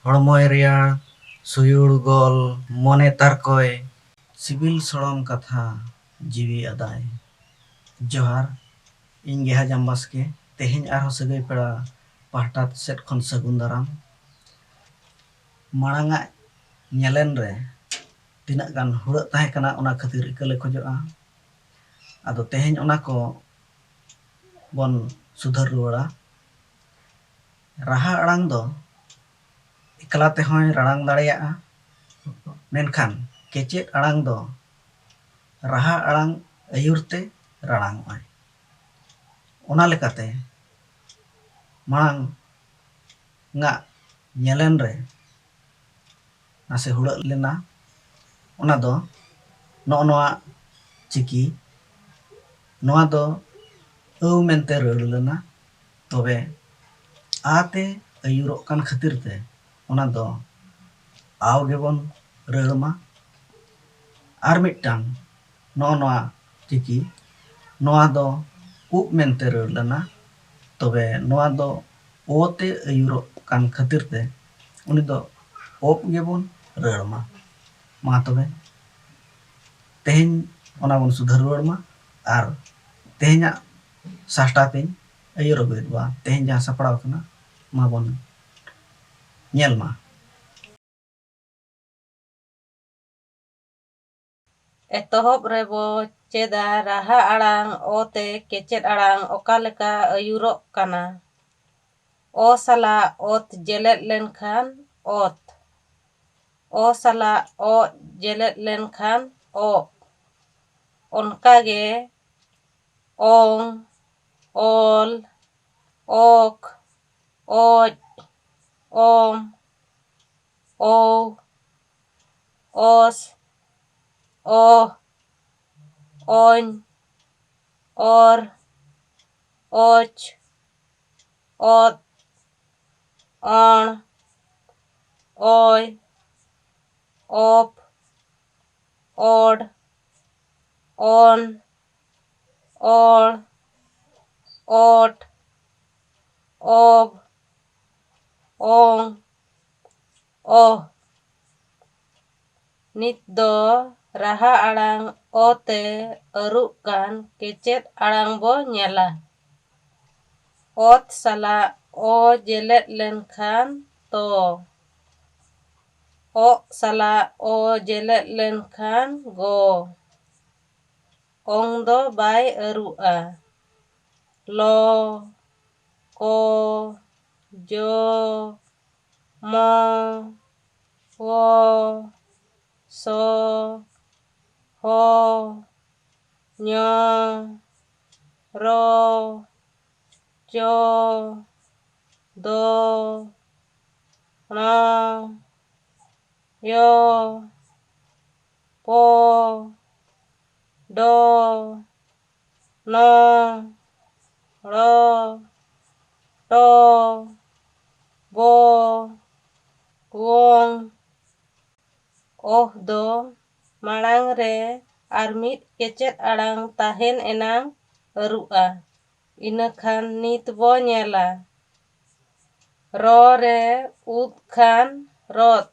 ᱦᱚᱲᱢᱚᱭ ᱨᱮᱭᱟᱲ ᱥᱩᱭᱩᱲ ᱜᱚᱞ ᱢᱚᱱᱮ ᱛᱟᱨᱠᱚᱭ ᱥᱤᱵᱤᱞ ᱥᱚᱲᱚᱢ ᱠᱟᱛᱷᱟ ᱡᱤᱣᱤ ᱟᱫᱟᱭ᱾ ᱡᱚᱦᱟᱨ, ᱤᱧ ᱜᱮᱦᱟᱡᱟᱢ ᱵᱟᱥᱠᱮ ᱛᱮᱦᱮᱧ ᱟᱨᱦᱚᱸ ᱥᱟᱹᱜᱟᱹᱭ ᱯᱮᱲᱟ ᱯᱟᱦᱴᱟ ᱥᱮᱫ ᱠᱷᱚᱱ ᱥᱟᱹᱜᱩᱱ ᱫᱟᱨᱟᱢ᱾ ᱢᱟᱲᱟᱝᱟᱜ ᱧᱮᱞᱮᱱ ᱨᱮ ᱛᱤᱱᱟᱹᱜ ᱜᱟᱱ ᱦᱩᱲᱟᱹᱜ ᱛᱟᱦᱮᱸ ᱠᱟᱱᱟ ᱚᱱᱟ ᱠᱷᱟᱹᱛᱤᱨ ᱤᱠᱟᱹᱞᱮ ᱠᱷᱚᱡᱚᱜᱼᱟ᱾ ᱟᱫᱚ ᱛᱮᱦᱮᱧ ᱚᱱᱟ ᱠᱚ ᱵᱚᱱ ᱥᱩᱫᱷᱟᱹᱨ ᱨᱩᱣᱟᱹᱲᱟ᱾ ᱨᱟᱦᱟ ᱟᱲᱟᱝ ᱫᱚ ᱮᱠᱞᱟ ᱛᱮᱦᱚᱸᱭ ᱨᱟᱲᱟᱝ ᱫᱟᱲᱮᱭᱟᱜᱼᱟ, ᱢᱮᱱᱠᱷᱟᱱ ᱠᱮᱪᱮᱫ ᱟᱲᱟᱝ ᱫᱚ ᱨᱟᱦᱟ ᱟᱲᱟᱝ ᱟᱹᱭᱩᱨ ᱛᱮ ᱨᱟᱲᱟᱝᱚᱜᱼᱟᱭ᱾ ᱚᱱᱟ ᱞᱮᱠᱟᱛᱮ ᱢᱟᱲᱟᱝᱟᱜ ᱧᱮᱞᱮᱱ ᱨᱮ ᱱᱟᱥᱮ ᱦᱩᱲᱟᱹᱜ ᱞᱮᱱᱟ, ᱚᱱᱟ ᱫᱚ ᱱᱚᱜᱼᱚ ᱱᱚᱣᱟ ᱪᱤᱠᱤ, ᱱᱚᱣᱟ ᱫᱚ ᱟᱹᱣ ᱢᱮᱱᱛᱮ ᱨᱟᱹᱲ ᱞᱮᱱᱟ, ᱛᱚᱵᱮ ᱟᱛᱮ ᱟᱹᱭᱩᱨᱚᱜ ᱠᱟᱱ ᱠᱷᱟᱹᱛᱤᱨ ᱛᱮ ᱚᱱᱟ ᱫᱚ ᱟᱣ ᱜᱮᱵᱚᱱ ᱨᱟᱹᱲ ᱢᱟ᱾ ᱟᱨ ᱢᱤᱫᱴᱟᱝ ᱱᱚᱜᱼᱚ ᱱᱚᱣᱟ ᱪᱤᱠᱤ, ᱱᱚᱣᱟ ᱫᱚ ᱩᱵ ᱢᱮᱱᱛᱮ ᱨᱟᱹᱲ ᱞᱮᱱᱟ, ᱛᱚᱵᱮ ᱱᱚᱣᱟ ᱫᱚ ᱚ ᱛᱮ ᱟᱹᱭᱩᱨᱚᱜ ᱠᱟᱱ ᱠᱷᱟᱹᱛᱤᱨ ᱛᱮ ᱩᱱᱤ ᱫᱚ ᱚᱵ ᱜᱮᱵᱚᱱ ᱨᱟᱹᱲ ᱢᱟ᱾ ᱢᱟ ᱛᱚᱵᱮ ᱛᱮᱦᱮᱧ ᱚᱱᱟ ᱵᱚᱱ ᱥᱩᱫᱷᱟᱹᱨ ᱨᱩᱣᱟᱹᱲ ᱢᱟ, ᱟᱨ ᱛᱮᱦᱮᱧᱟᱜ ᱥᱟᱦᱴᱟ ᱛᱤᱧ ᱟᱹᱭᱩᱨ ᱟᱹᱜᱩᱭᱮᱫ ᱠᱚᱣᱟ᱾ ᱛᱮᱦᱮᱧ ᱡᱟᱦᱟᱸ ᱥᱟᱯᱲᱟᱣ ᱠᱟᱱᱟ ᱢᱟᱵᱚᱱ ᱧᱮᱞ ᱢᱟ᱾ ᱮᱛᱚᱦᱚᱵ ᱨᱮᱵᱚ ᱪᱮᱫᱟ ᱨᱟᱦᱟ ᱟᱲᱟᱝ ᱚ ᱛᱮ ᱠᱮᱪᱮᱫ ᱟᱲᱟᱝ ᱚᱠᱟ ᱞᱮᱠᱟ ᱟᱹᱭᱩᱨᱚᱜ ᱠᱟᱱᱟ᱾ ᱚ ᱥᱟᱞᱟᱜ ᱚᱛ ᱡᱮᱞᱮᱫ ᱞᱮᱱᱠᱷᱟᱱ ᱚᱛ, ᱚ ᱥᱟᱞᱟᱜ ᱚ ᱡᱮᱞᱮᱫ ᱞᱮᱱᱠᱷᱟন ᱚᱜ, ᱚᱱᱠᱟᱜᱮ ᱚᱝ, ᱚᱞ, ᱚᱠ, ᱚᱡ, ᱚᱢ, ᱚᱣ, ᱚᱥ, ᱚᱦ, ᱚᱧ, ᱚᱨ, ᱚᱪ, ᱚᱛ, ᱚᱸᱬ, ᱚᱭ, ᱚᱯ, ᱚᱰ, ᱚᱱ, ᱚᱲ, ᱚᱴ, ᱚᱵ, ᱚᱝ, ᱚᱦ᱾ ᱱᱤᱛ ᱫᱚ ᱨᱟᱦᱟ ᱟᱲᱟᱝ ᱚ ᱛᱮ ᱟᱹᱨᱩᱜ ᱠᱟᱱ ᱠᱮᱪᱮᱫ ᱟᱲᱟᱝ ᱵᱚ ᱧᱮᱞᱟ᱾ ᱚᱛ ᱥᱟᱞᱟᱜ ᱚ ᱡᱮᱞᱮᱫ ᱞᱮᱱᱠᱷᱟᱱ ᱛᱚ, ᱚᱜ ᱥᱟᱞᱟᱜ ᱚ ᱡᱮᱞᱮᱫ ᱞᱮᱱᱠᱷᱟᱱ ᱜᱚ, ᱚᱝ ᱫᱚ ᱵᱟᱭ ᱟᱹᱨᱩᱜᱼᱟ᱾ ᱞᱚ, ᱠᱚ, ᱡᱚ, ᱢᱚ, ᱣᱚ, ᱥᱚ, ᱦᱚ, ᱧᱚ, ᱨᱚ, ᱪᱚ, ᱫᱚ, ᱬᱚ, ᱭᱚ, ᱯᱚ, ᱰᱚ, ᱱᱚ, ᱲᱚ, ᱴᱚ, ᱵᱚ, ᱣᱚᱝ᱾ ᱚᱦ ᱫᱚ ᱢᱟᱲᱟᱝ ᱨᱮ ᱟᱨ ᱢᱤᱫ ᱠᱮᱪᱮᱫ ᱟᱲᱟᱝ ᱛᱟᱦᱮᱱ ᱮᱱᱟᱝ ᱟᱹᱨᱩᱜᱼᱟ᱾ ᱤᱱᱟᱹᱠᱷᱟᱱ ᱱᱤᱛ ᱵᱚ ᱧᱮᱞᱟ᱾ ᱨᱚ ᱨᱮ ᱩᱫ ᱠᱷᱟᱱ ᱨᱚᱫ,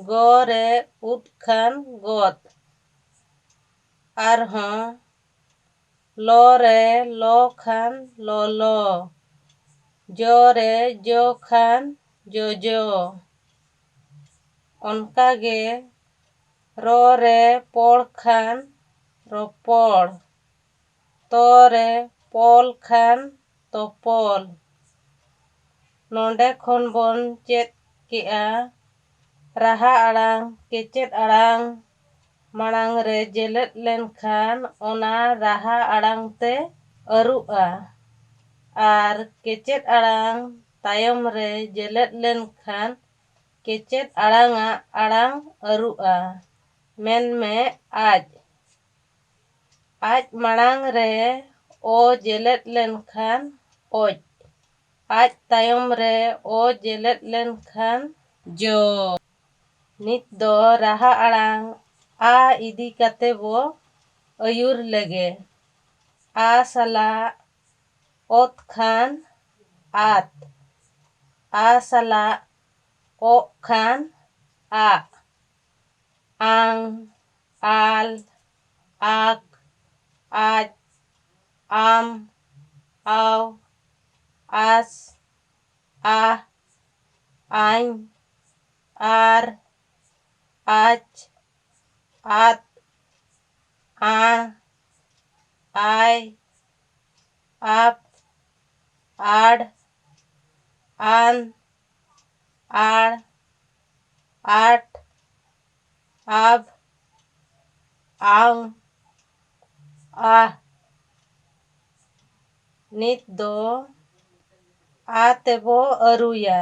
ᱜᱚ ᱨᱮ ᱩᱫ ᱠᱷᱟᱱ ᱜᱚᱫ, ᱟᱨᱦᱚᱸ ᱞᱚ ᱨᱮ ᱞᱚ ᱠᱷᱟᱱ ᱞᱚᱞᱚ, ᱡᱚ ᱨᱮ ᱡᱚ ᱠᱷᱟᱱ ᱡᱚᱡᱚ, ᱚᱱᱠᱟᱜᱮ ᱨᱚ ᱨᱮ ᱯᱚᱲ ᱠᱷᱟᱱ ᱨᱚᱯᱚᱲ, ᱛᱚ ᱨᱮ ᱯᱚᱞ ᱠᱷᱟᱱ ᱛᱚᱯᱚᱞ᱾ ᱱᱚᱰᱮ ᱠᱷᱚᱱ ᱵᱚᱱ ᱪᱮᱫ ᱠᱮᱜᱼᱟ ᱨᱟᱦᱟ ᱟᱲᱟᱝ ᱠᱮᱪᱮᱫ ᱟᱲᱟᱝ ᱢᱟᱲᱟᱝ ᱨᱮ ᱡᱮᱞᱮᱫ ᱞᱮᱱᱠᱷᱟᱱ ᱚᱱᱟ ᱨᱟᱦᱟ ᱟᱲᱟᱝ te ᱟᱹᱨᱩᱜᱼᱟ, ᱟᱨ ᱠᱮᱪᱮᱫ ᱟᱲᱟᱝ ᱛᱟᱭᱚᱢ ᱨᱮ ᱡᱮᱞᱮᱫ ᱞᱮᱱᱠᱷᱟᱱ ᱠᱮᱪᱮᱫ ᱟᱲᱟᱝᱟᱜ ᱟᱲᱟᱝ ᱟᱹᱨᱩᱜᱼᱟ᱾ ᱢᱮᱱᱢᱮ ᱟᱡ᱾ ᱟᱡ ᱢᱟᱲᱟᱝ ᱨᱮ ᱚ ᱡᱮᱞᱮᱫ ᱞᱮᱱᱠᱷᱟᱱ ᱚᱡ, ᱟᱡ ᱛᱟᱭᱚᱢ ᱨᱮ ᱚ ᱡᱮᱞᱮᱫ ᱞᱮᱱᱠᱷᱟᱱ ᱡᱚ᱾ ᱱᱤᱛ ᱫᱚ ᱨᱟᱦᱟ ᱟᱲᱟᱝ ᱟ ᱤᱫᱤ ᱠᱟᱛᱮ ᱵᱚ ᱟᱹᱭᱩᱨ ᱞᱮᱜᱮ᱾ ᱟ ᱥᱟᱞᱟᱜ ᱚᱛ ᱠᱷᱟᱱ ᱟᱛ, ᱟ ᱥᱟᱞᱟᱜ ᱚ ᱠᱷᱟᱱ ᱟᱜ, ᱟᱝ, ᱟᱞ, ᱟᱠ, ᱟᱡ, ᱟᱢ, ᱟᱣ, ᱟᱥ, ᱟᱦ, ᱟᱧ, ᱟᱨ, ᱟᱪ, ᱟᱫ, ᱟᱬ, ᱟᱭ, ᱟᱯ, ᱟᱲ, ᱟᱱ, ᱟᱲ, ᱟᱴ, ᱟᱵ, ᱟᱝ, ᱟᱦ᱾ ᱱᱤᱛ ᱫᱚ ᱟ ᱛᱮᱵᱚ ᱟᱹᱨᱩᱭᱟ᱾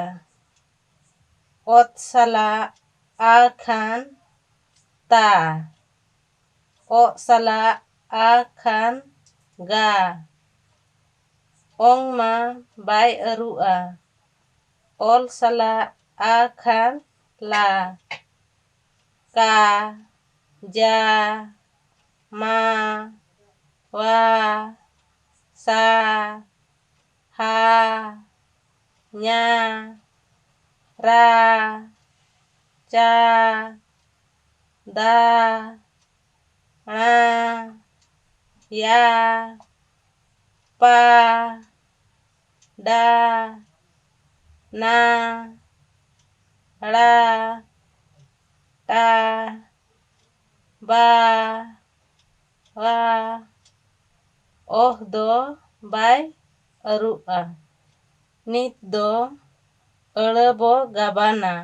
ᱚᱛ ᱥᱟᱞᱟᱜ ᱟ ᱠᱷᱟᱱ ᱛᱟ, ᱚ ᱥᱟᱞᱟᱜ ᱟ ᱠᱷᱟᱱ ᱜᱟ, ᱚᱝ ᱢᱟ ᱵᱟᱭ ᱟᱹᱨᱩᱜᱼᱟ᱾ ᱚᱞ ᱥᱟᱞᱟᱜ ᱟ ᱠᱷᱟᱱ ᱞᱟ, ᱠᱟ, ᱡᱟ, ᱢᱟ, ᱣᱟ, ᱥᱟ, ᱦᱟ, ᱧᱟ, রা, চা, দা, ড়া, ইয়া, পা, ডা, না, ড়া, টা, বা, ওয়া, ᱚᱦ ᱫᱚ ᱵᱟᱭ ᱟᱹᱨᱩᱜᱼᱟ᱾ ᱱᱤᱛ ᱫᱚ ᱟᱹᱲᱟᱹ ᱵᱚ ᱜᱟᱵᱟᱱᱟ᱾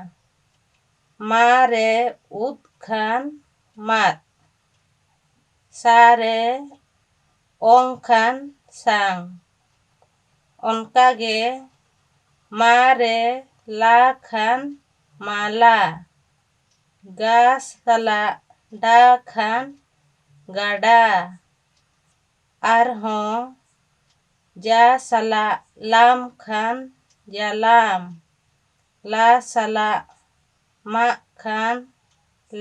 ᱢᱟ ᱨᱮ ᱩᱫ ᱠᱷᱟᱱ ᱢᱟᱫ, ᱥᱟ ᱨᱮ ᱚᱝ ᱠᱷᱟᱱ ᱥᱟᱝ, ᱚᱱᱠᱟ ᱜᱮ ᱢᱟ ᱨᱮ ᱞᱟ ᱠᱷᱟᱱ ᱢᱟᱞᱟ, ᱜᱟ ᱥᱟᱞᱟᱜ ᱰᱟ ᱠᱷᱟᱱ ᱜᱟᱰᱟ, ᱟᱨᱦᱚᱸ ᱡᱟ ᱥᱟᱞᱟᱜ ᱞᱟᱢ ᱠᱷᱟᱱ ᱡᱟᱞᱟᱢ, ᱞᱟ ᱥᱟᱞᱟᱜ ᱢᱟᱜ ᱠᱷᱟᱱ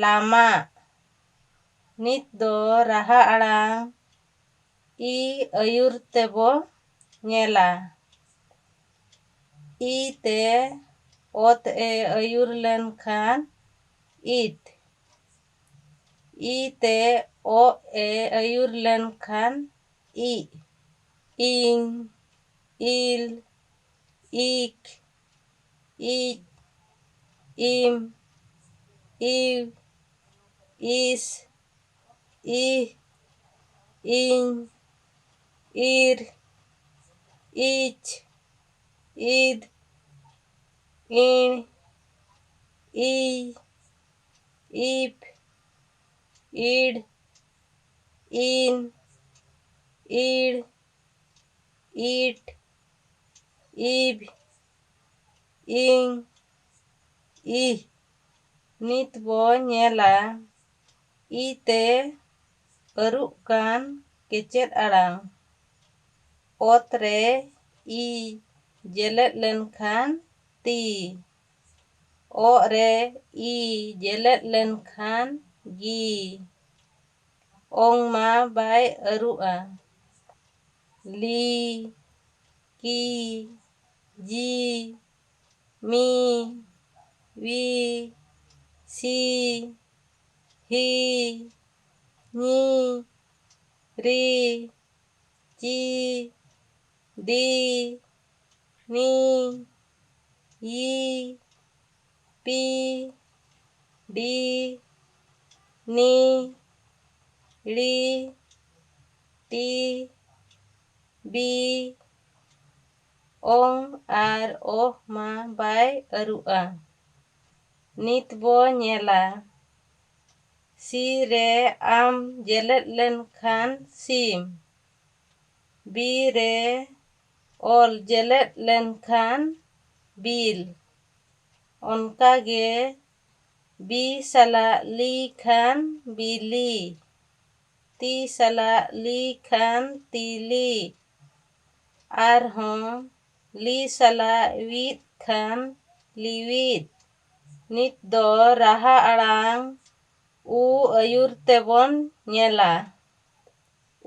ᱞᱟᱢᱟᱜ᱾ ᱱᱤᱛ ᱫᱚ ᱨᱟᱦᱟ ᱟᱲᱟᱝ ᱤ ᱟᱹᱭᱩᱨ ᱛᱮᱵᱚ ᱧᱮᱞᱟ᱾ ᱤ ᱛᱮ ᱚᱛ ᱮ ᱟᱹᱭᱩᱨ ᱞᱮᱱᱠᱷᱟᱱ ᱤᱛ, ᱤ ᱛᱮ ᱚ ᱮ ᱟᱹᱭᱩᱨ ᱞᱮᱱᱠᱷᱟᱱ ᱤᱜ, ᱤᱧ, ᱤᱞ, ᱤᱠ, ᱤᱡ, ᱤᱢ, ᱤᱣ, ᱤᱥ, ᱤᱦ, ᱤᱧ, ᱤᱨ, ᱤᱪ, ᱤᱫ, ᱤᱬ, ᱤᱭ, ᱤᱯ, ᱤᱲ, ᱤᱱ, ᱤᱲ, ᱤᱴ, ᱤᱵ, ᱤᱧ, ᱤᱦ᱾ ᱱᱤᱛ ᱵᱚ ᱧᱮᱞᱟ ᱤ ᱛᱮ ᱟᱹᱨᱩᱜ ᱠᱟᱱ ᱠᱮᱪᱮᱫ ᱟᱲᱟᱝ᱾ ᱚᱛ ᱨᱮ ᱤ ᱡᱮᱞᱮᱫ ᱞᱮᱱᱠᱷᱟᱱ ᱛᱤ, ᱚ ᱨᱮ ᱤ ᱡᱮᱞᱮᱫ ᱞᱮᱱᱠᱷᱟᱱ ᱜᱤ, ᱚᱝ ᱢᱟ ᱵᱟᱭ ᱟᱹᱨᱩᱜᱼᱟ᱾ ᱞᱤ, ᱠᱤ, ᱡᱤ, ᱢᱤ, ᱣᱤ, ᱥᱤ, ᱦᱤ, ᱧᱤ, ᱨᱤ, ᱪᱤ, ᱰᱤ, ᱱᱤ, ᱭᱤ, ᱯᱤ, ᱰি, নি, ড়ি, টি, বি, ᱚᱝ ᱟᱨ ᱚᱦ ᱢᱟ ᱵᱟᱭ ᱟᱹᱨᱩᱜᱼᱟ᱾ ᱱᱤᱛ ᱵᱚ ᱧᱮᱞᱟ ᱥᱤ ᱨᱮ ᱟᱢ ᱡᱮᱞᱮᱫ ᱞᱮᱱᱠᱷᱟᱱ ᱥᱤᱢ, ᱵᱤ ᱨᱮ ᱚᱞ ᱡᱮᱞᱮᱫ ᱞᱮᱱᱠᱷᱟᱱ ᱵᱤᱞ, ᱚᱱᱠᱟ ᱜᱮ ᱵᱤ ᱥᱟᱞᱟᱜ ᱞᱤ ᱠᱷᱟᱱ ᱵᱤᱞᱤ, ᱛᱤ ᱥᱟᱞᱟᱜ ᱞᱤ ᱠᱷᱟᱱ ᱛᱤᱞᱤ, ᱟᱨᱦᱚᱸ ᱞᱤ ᱥᱟᱞᱟᱜ ᱣᱤᱫ ᱠᱷᱟᱱ ᱞᱤᱣᱤᱫ᱾ ᱱᱤᱛ ᱫᱚ ᱨᱟᱦᱟ ᱟᱲᱟᱝ ᱩ ᱟᱹᱭᱩᱨ ᱛᱮᱵᱚᱱ ᱧᱮᱞᱟ᱾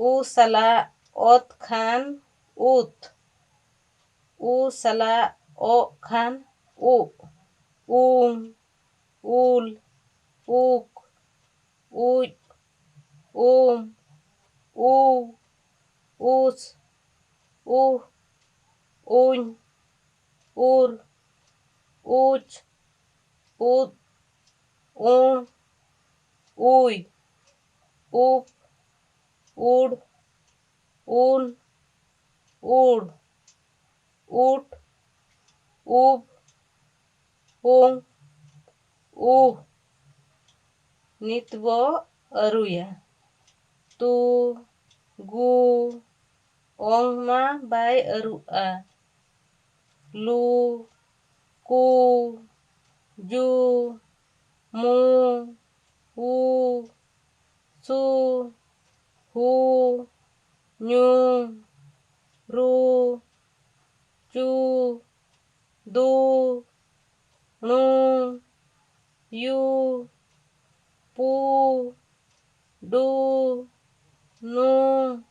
ᱩ ᱥᱟᱞᱟᱜ ᱚᱛ ᱠᱷᱟᱱ ᱩᱛ, ᱩ ᱥᱟᱞᱟᱜ ᱚᱜ ᱠᱷᱟᱱ ᱩᱜ, ᱩᱞ, ᱩᱠ, ᱩᱡ, ᱩ, ᱩᱥ, ᱩᱦ, ᱩᱧ, ᱩᱨ, ᱩᱪ, ᱩᱫ, ᱩᱬ, ᱩᱭ, ᱩᱯ, ᱩᱲ, ᱩᱱ, ᱩᱲ, ᱩᱴ, ᱩᱵ, ᱩᱝ, ᱩᱦ᱾ ᱱᱤᱛ ᱵᱚ ᱟᱹᱨᱩᱭᱟ᱾ ᱛᱩ, ᱜᱩ, ᱚᱝ ᱢᱟ ᱵᱟᱭ ᱟᱹᱨᱩᱜᱼᱟ᱾ ᱞᱩ, ᱠᱩ, ᱡᱩ, ᱢᱩ, ᱩ, ᱥᱩ, ᱦᱩ, ᱧᱩ, ᱨᱩ, ᱪᱩ, ᱫᱩ, ᱬᱩ, ᱭᱩ, ᱯᱩ, ᱰᱩ, ᱱᱩ,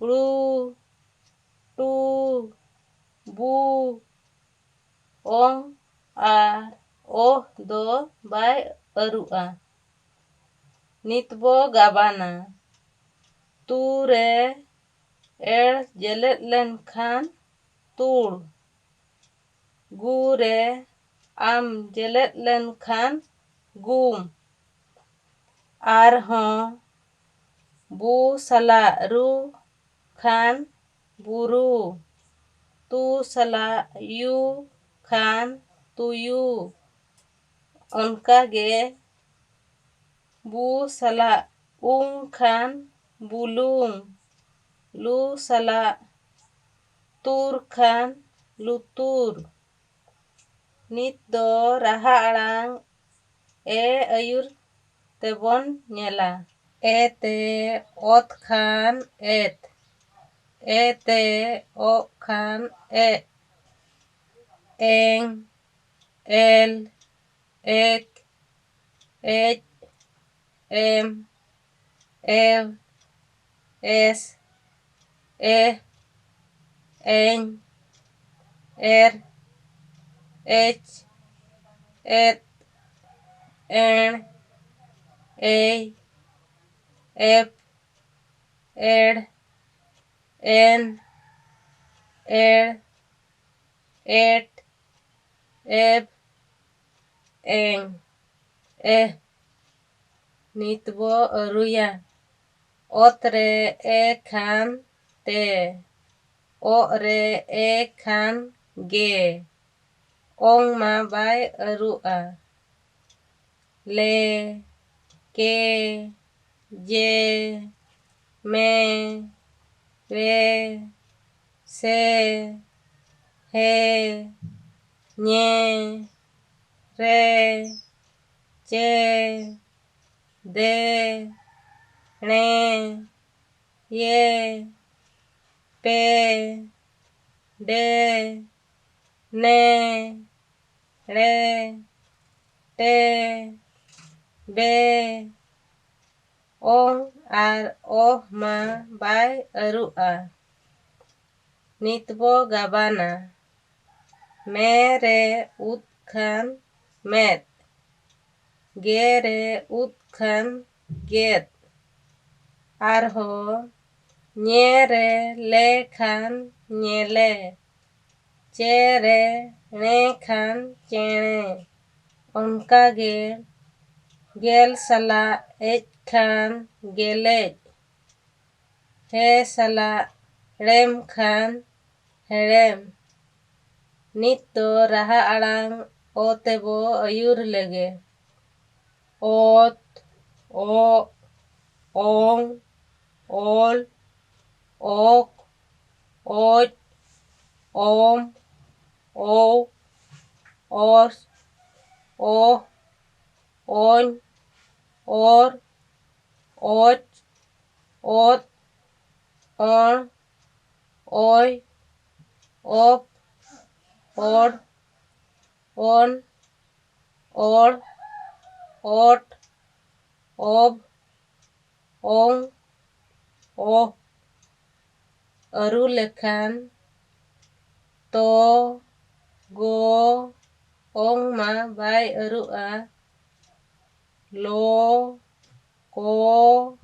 ᱬᱩ, ᱴᱩ, ᱵᱩ, ᱚᱝ ᱟᱨ ᱚᱦ ᱫᱚ ᱵᱟᱭ ᱟᱹᱨᱩᱜᱼᱟ᱾ ᱱᱤᱛ ᱵᱚ ᱜᱟᱵᱟᱱᱟ᱾ ᱛᱩ ᱨᱮ ᱮᱲ ᱡᱮᱞᱮᱫ ᱞᱮᱱᱠᱷᱟᱱ ᱛᱩᱲ᱾ ᱜᱩ ᱨᱮ ᱟᱢ ᱡᱮᱞᱮᱫ ᱞᱮᱱᱠᱷᱟᱱ ᱜᱩᱢ᱾ ᱟᱨᱦᱚᱸ ᱵᱩ ᱥᱟᱞᱟᱜ ᱨᱩ ᱠᱷᱟᱱ ᱵᱩᱨᱩ᱾ ᱛᱩ ᱥᱟᱞᱟᱜ ᱭᱩ ᱠᱷᱟᱱ ᱛᱩᱭᱩ᱾ ᱚᱱᱠᱟᱜᱮ ᱵᱩ ᱥᱟᱞᱟᱜ ᱩᱝ ᱠᱷᱟᱱ ᱵᱩᱞᱩᱝ᱾ ᱞᱩ ᱥᱟᱞᱟᱜ ᱛᱩᱨ ᱠᱷᱟᱱ ᱞᱩᱛᱩᱨ᱾ ᱱᱤᱛ ᱫᱚ ᱨᱟᱦᱟ ᱟᱲᱟᱝ ᱟᱹᱭᱩᱨ ᱛᱮᱵᱚᱱ ᱧᱮᱞᱟ᱾ ᱮ ᱛᱮ ᱚᱛ ᱠᱷᱟᱱ ᱮᱛ᱾ ᱮ ᱛᱮ ᱚᱜ ᱠᱷᱟᱱ ᱮᱜ᱾ ᱮᱝ, ᱮᱞ, ᱮᱠ, ᱮᱪ, ᱮᱢ, ᱮᱣ, ᱮᱥ, ᱮᱦ, ᱮᱧ, ᱮᱨ, ᱮᱪ, ᱮᱫ, ᱮᱬ, ᱮᱭ, ᱮᱯ, ᱮᱲ, ᱮᱱ, ᱮᱲ, ᱮᱴ, ᱮᱯ, ᱮᱝ, ᱮᱦ᱾ ᱱᱤᱛ ᱵᱚ ᱟᱹᱨᱩᱭᱟ᱾ ᱚᱛ ᱨᱮ ᱮ ᱠᱷᱟᱱ ᱛᱮ᱾ ᱚᱜ ᱨᱮ ᱮ ᱠᱷᱟᱱ ᱜᱮ᱾ ᱚᱝ ᱢᱟ ᱵᱟᱭ ᱟᱹᱨᱩᱜᱼᱟ᱾ ᱞᱮ, ᱠᱮ, ᱡᱮ, ᱢᱮ, ᱣᱮ, ᱥᱮ, ᱦᱮ, ᱧᱮ, ᱨᱮ, ᱪᱮ, ᱫᱮ, ᱬᱮ, ᱭᱮ, ᱯᱮ, ᱰᱮ, ᱱᱮ, ᱲᱮ, ᱴᱮ, ᱵᱮ, ᱚᱝ ᱟᱨ ᱚᱦ ᱢᱟ ᱵᱟᱭ ᱟᱹᱨᱩᱜᱼᱟ᱾ ᱱᱤᱛ ᱵᱚ ᱜᱟᱵᱟᱱᱟ᱾ ᱢᱮ ᱨᱮ ᱩᱫ ᱠᱷᱟᱱ ᱢᱮᱫ᱾ ᱜᱮ ᱨᱮ ᱩᱫ ᱠᱷᱟᱱ ᱜᱮᱫ᱾ ᱟᱨᱦᱚᱸ ᱧᱮ ᱨᱮ ᱞᱮ ᱠᱷᱟᱱ ᱧᱮᱞᱮ᱾ ᱪᱮ ᱨᱮ ᱬᱮ ᱠᱷᱟᱱ ᱪᱮᱬᱮ᱾ ᱚᱱᱠᱟᱜᱮ ᱜᱮᱞ ᱥᱟᱞᱟᱜ ᱮᱡ ᱠᱷᱟᱱ ᱜᱮᱞᱮᱡ᱾ ᱦᱮ ᱥᱟᱞᱟᱜ ᱲᱮᱢ ᱠᱷᱟᱱ ᱦᱮᱲᱮᱢ᱾ ᱱᱤᱛ ᱫᱚ ᱨᱟᱦᱟ ᱟᱲᱟᱝ ᱚ ᱛᱮᱵᱚ ᱟᱹᱭᱩᱨ ᱞᱮᱜᱮ᱾ ᱚᱛ, ᱚᱜ, ᱚᱝ, ᱚᱞ, ᱚᱠ, ᱚᱪ, ᱚᱢ, ᱚᱣ, ᱚᱥ, ᱚᱦ, ᱚᱧ, ᱚᱨ, ᱚᱪ, ᱚᱛ, ᱚᱬ, ᱚᱭ, ᱚᱯ, ᱚᱲ, ᱚᱱ, ᱚᱲ, ᱚᱴ, ᱚᱵ, ᱚᱝ, ᱚᱦ᱾ ᱟᱹᱨᱩ ᱞᱮᱠᱷᱟᱱ ᱛᱚ, ᱜᱚ, ᱚᱝ ᱢᱟ ᱵᱟᱭ ᱟᱹᱨᱩᱜᱼᱟ, ᱞᱚ, ᱠᱚ,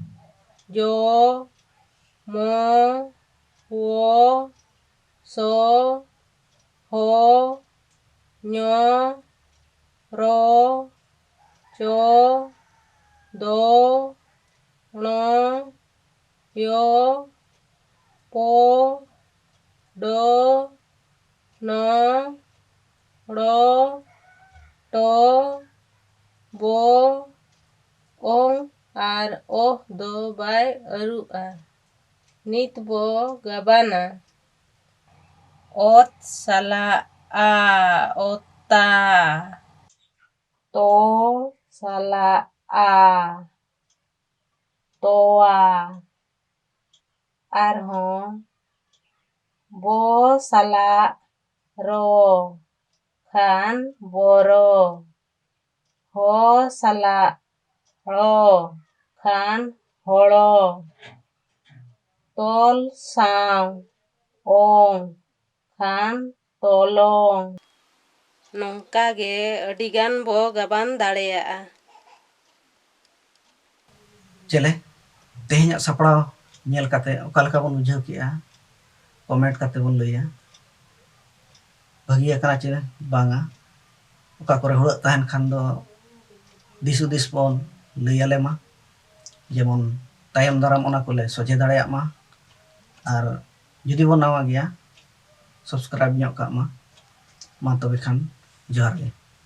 ᱡᱚ, ᱢᱚ, ᱣᱚ, ᱥᱚ, ᱦᱚ, ᱧᱚ, ᱨᱚ, ᱪᱚ, ᱫᱚ, ᱬᱚ, ᱭᱚ, ᱯᱚ, ᱰᱚ, ᱱᱚ, ᱲᱚ, ᱴᱚ, ᱵᱚ, ᱚᱝ ᱟᱨ ᱚ ᱫᱚ ᱵᱟᱭ ᱟᱹᱨᱩᱜᱼᱟ᱾ ᱱᱤᱛ ᱵᱚ ᱜᱟᱵᱟᱱᱟ᱾ ᱚᱛ ᱥᱟᱞᱟᱜ ᱟ, ᱚᱛᱟ᱾ ᱛᱚ ᱥᱟᱞᱟᱜ ᱟ, ᱛᱚᱣᱟ᱾ ᱟᱨᱦᱚᱸ ᱵᱚ ᱥᱟᱞᱟᱜ ᱨᱚ ᱠᱷᱟᱱ ᱵᱚᱨᱚ, ᱦᱚ ᱥᱟᱞᱟᱜ ᱲᱚ ᱠᱷᱟᱱ ᱦᱚᱲᱚ, ᱛᱚᱞ ᱥᱟᱶ ᱚᱝ ᱠᱷᱟᱱ ᱛᱚᱞᱚᱝ᱾ ᱱᱚᱝᱠᱟ ᱜᱮ ᱟᱹᱰᱤᱜᱟᱱ ᱵᱚ ᱜᱟᱵᱟᱱ ᱫᱟᱲᱮᱭᱟᱜᱼᱟ᱾ ᱪᱮᱞᱮ ᱛᱮᱦᱮᱧᱟᱜ ᱥᱟᱯᱲᱟᱣ ᱧᱮᱞ ᱠᱟᱛᱮ ᱚᱠᱟ ᱞᱮᱠᱟ ᱵᱚᱱ ᱵᱩᱡᱷᱟᱹᱣ ᱠᱮᱜᱼᱟ? ᱠᱚᱢᱮᱱᱴ ᱠᱟᱛᱮ ᱵᱚᱱ ᱞᱟᱹᱭᱟ᱾ ᱵᱷᱟᱹᱜᱤ ᱟᱠᱟᱱᱟ ᱪᱮ ᱵᱟᱝᱟ? ᱚᱠᱟ ᱠᱚᱨᱮ ᱦᱩᱲᱟᱹᱜ ᱛᱟᱦᱮᱱ ᱠᱷᱟᱱ ᱫᱚ ᱫᱤᱥ ᱦᱩᱫᱤᱥ ᱵᱚᱱ ᱞᱟᱹᱭ ᱟᱞᱮ ᱢᱟ, ᱡᱮᱢᱚᱱ ᱛᱟᱭᱚᱢ ᱫᱟᱨᱟᱢ ᱚᱱᱟ ᱠᱚᱞᱮ ᱥᱚᱡᱷᱮ ᱫᱟᱲᱮᱭᱟᱜ ᱢᱟ᱾ ᱟᱨ ᱡᱩᱫᱤ ᱵᱚᱱ ᱱᱟᱣᱟ ᱜᱮᱭᱟ, ᱥᱟᱵᱥᱠᱨᱟᱭᱤᱵ ᱧᱚᱜ ᱠᱟᱜ ᱢᱟ᱾ ᱢᱟ ᱛᱚᱵᱮ ᱠᱷᱟᱱ ᱡᱚᱦᱟᱨ ᱜᱮ᱾